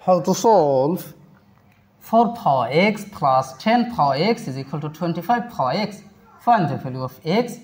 How to solve 4 power x plus 10 power x is equal to 25 power x. Find the value of x.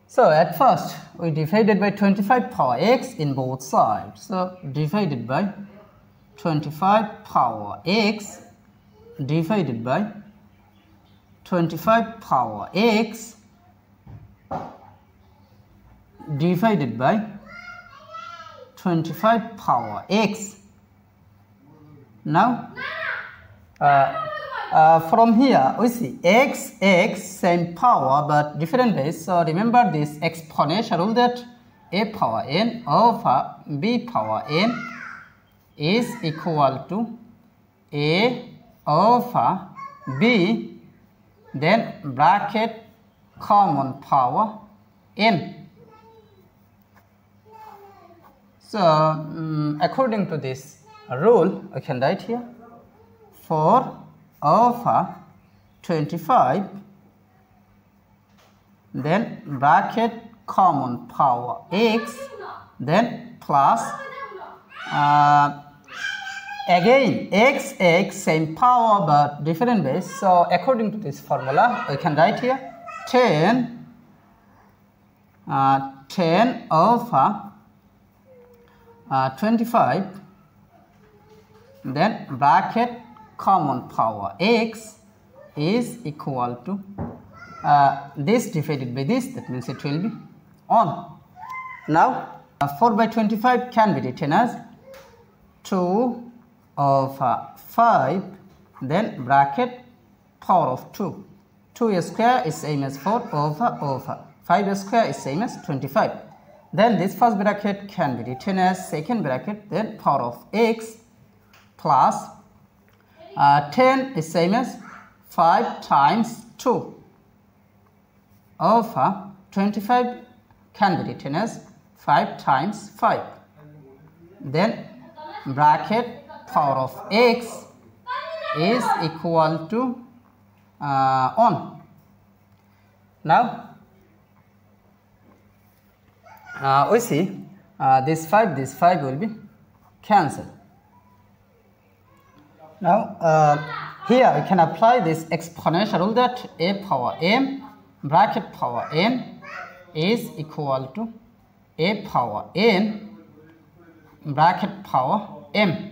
So at first we divided by 25 power x in both sides. So divided by 25 power x divided by 25 power x divided by 25 power x. Now from here we see x same power but different base. So remember this exponential rule that a power n over b power n is equal to a over b, then bracket common power n. So according to this rule, I can write here 4 over 25, then bracket common power x, then plus again x same power but different base. So according to this formula, I can write here 10 over 25, then bracket common power x is equal to this divided by this, that means it will be on. Now 4 by 25 can be written as 2 over 5, then bracket power of 2. 2 square is same as 4 over 5 square is same as 25. Then this first bracket can be written as second bracket, then power of x plus 10 is same as 5 times 2 over 25 can be written as 5 times 5. Then bracket power of x is equal to on. Now we see this 5 will be cancelled. Now here I can apply this exponential rule that a power m bracket power n is equal to a power n bracket power m.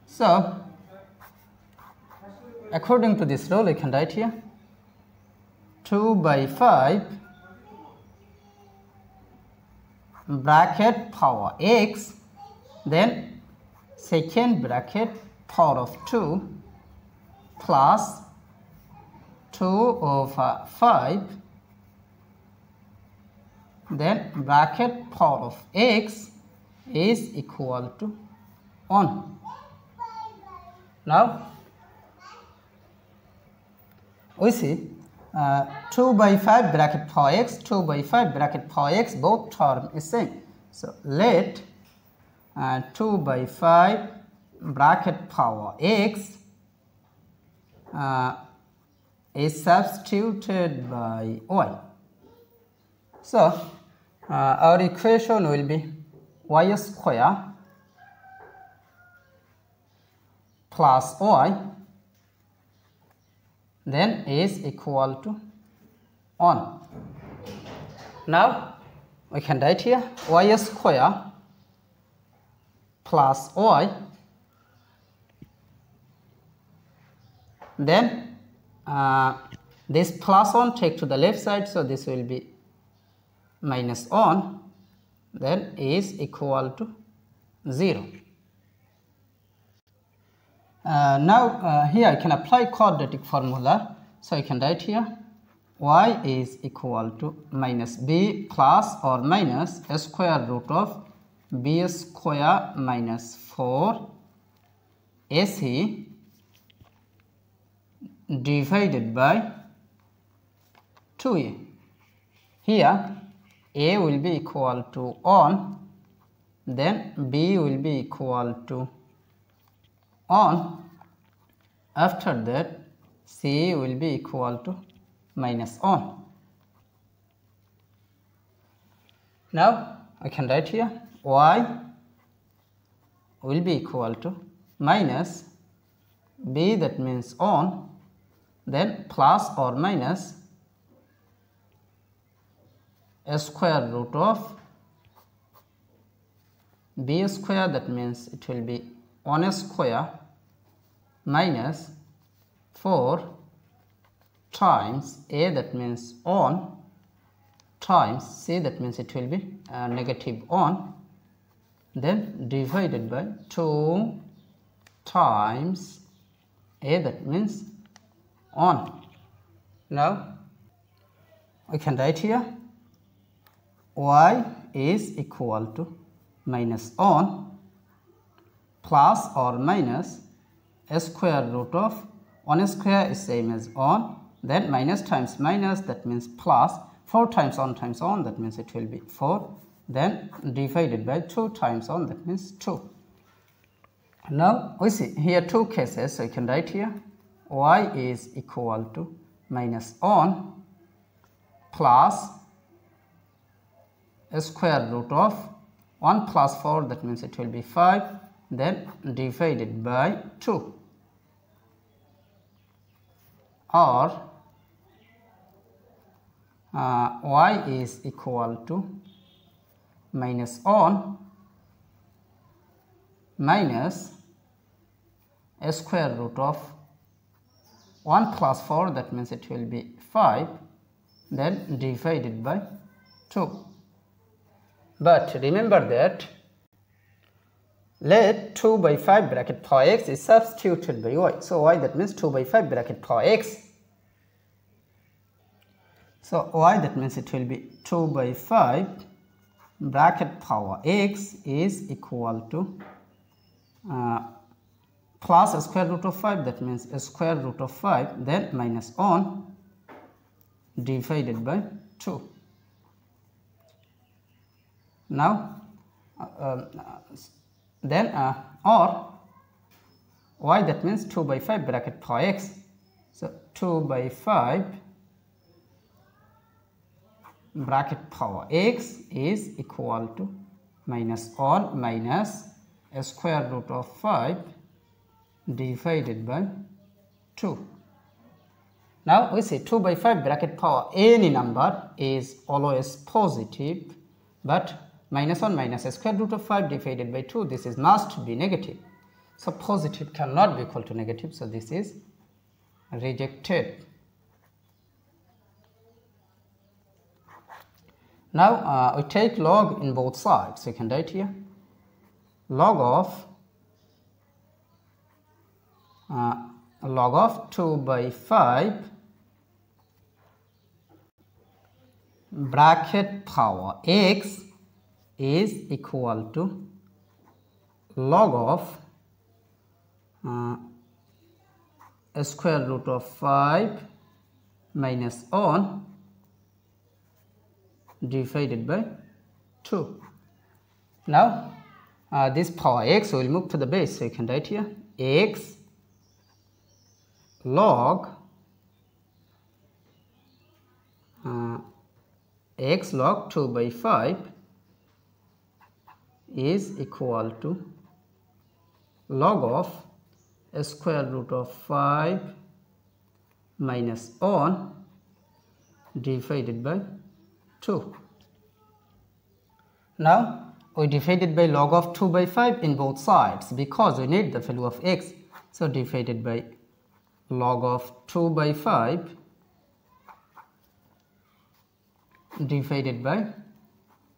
So according to this rule I can write here 2 by 5 bracket power x, then second bracket power of 2 plus 2 over 5, then bracket power of x is equal to 1. Now we see 2 by 5 bracket power x, 2 by 5 bracket power x, both term is same. So let 2 by 5 bracket power x is substituted by y. So our equation will be y square plus y then is equal to 1. Now we can write here y square plus y, then this plus 1 take to the left side, so this will be minus 1, then is equal to 0. Now here I can apply quadratic formula, so I can write here y is equal to minus b plus or minus a square root of b square minus 4 ac divided by 2a. Here a will be equal to 1, then b will be equal to 1, after that c will be equal to minus 1. Now I can write here y will be equal to minus b, that means on, then plus or minus a square root of b square, that means it will be 1 square minus 4 times a, that means on, times c, that means it will be negative on, then divided by 2 times a, that means on. Now we can write here y is equal to minus on plus or minus a square root of 1 square is same as on, then minus times minus, that means plus, 4 times on, that means it will be 4, then divided by 2 times on, that means 2. Now we see here two cases, so you can write here y is equal to minus on plus a square root of 1 plus 4, that means it will be 5, then divided by 2, or y is equal to minus on minus a square root of 1 plus 4, that means it will be 5, then divided by 2. But remember that let 2 by 5 bracket power x is substituted by y. So y, that means 2 by 5 bracket power x. So y, that means it will be 2 by 5 bracket power x is equal to plus a square root of 5, that means a square root of 5, then minus on divided by 2. Now then or y, that means 2 by 5 bracket power x. So 2 by 5 bracket power x is equal to minus on minus a square root of 5 divided by 2. Now we see 2 by 5 bracket power any number is always positive, but minus 1 minus a square root of 5 divided by 2, this is must be negative. So positive cannot be equal to negative, so this is rejected. Now we take log in both sides. You can write here log of 2 by 5 bracket power x is equal to log of a square root of 5 minus on divided by 2. Now this power x will move to the base, so you can write here x log x log 2 by 5 is equal to log of a square root of 5 minus on divided by 2. Now we divided by log of 2 by 5 in both sides because we need the value of x. So divided by log of 2 by 5 divided by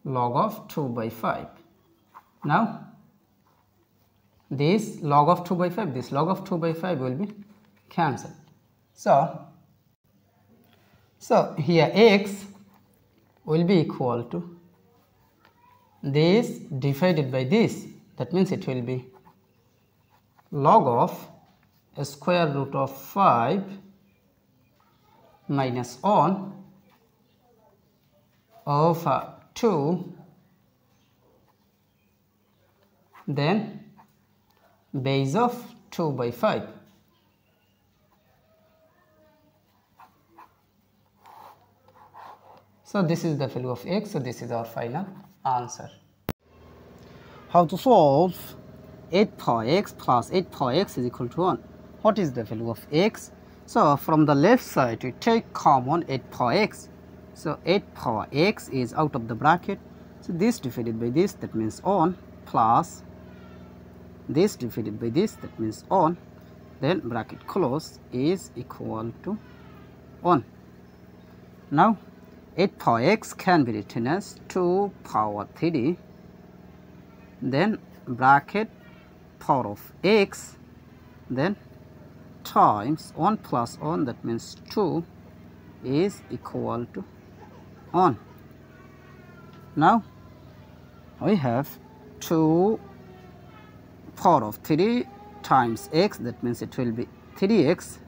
log of 2 by 5. Now this log of 2 by 5, this log of 2 by 5 will be cancelled. So here x will be equal to this divided by this, that means it will be log of a square root of 5 minus on over 2, then base of 2 by 5. So this is the value of x, so this is our final answer. How to solve 8 power x plus 8 power x is equal to 1. What is the value of x? So from the left side we take common 8 power x. So 8 power x is out of the bracket. So this divided by this, that means 1, plus this divided by this, that means 1, then bracket close, is equal to 1. Now 8 power x can be written as 2 power 3, then bracket power of x, then times 1 plus 1, that means 2, is equal to 1. Now we have 2 power of 3 times x, that means it will be 3x,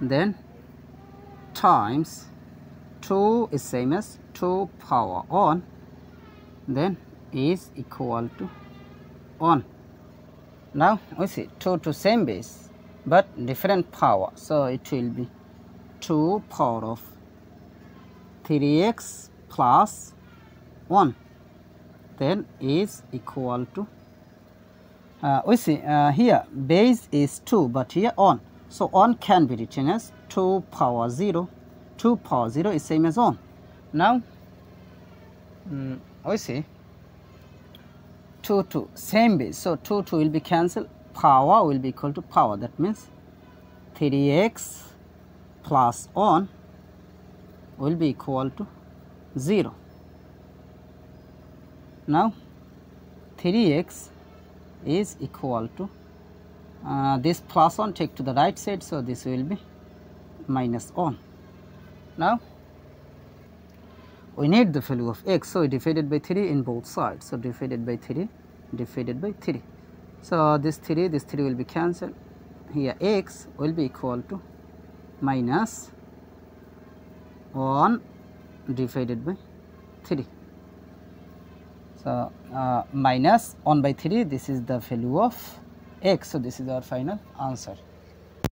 then times 2 is same as 2 power 1, then is equal to 1. Now we see 2 to same base but different power, so it will be 2 power of 3x plus 1, then is equal to we see here base is 2 but here 1, so 1 can be written as 2 power 0. 2 power 0 is same as 1. Now we see 2 to same base, so 2 will be cancelled, power will be equal to power, that means 3x plus 1 will be equal to 0. Now 3x is equal to this plus 1 take to the right side, so this will be minus 1. Now we need the value of x, so we divided by 3 in both sides, so divided by 3, divided by 3. So this 3 will be cancelled, here x will be equal to minus 1 divided by 3. So minus 1 by 3, this is the value of x, so this is our final answer.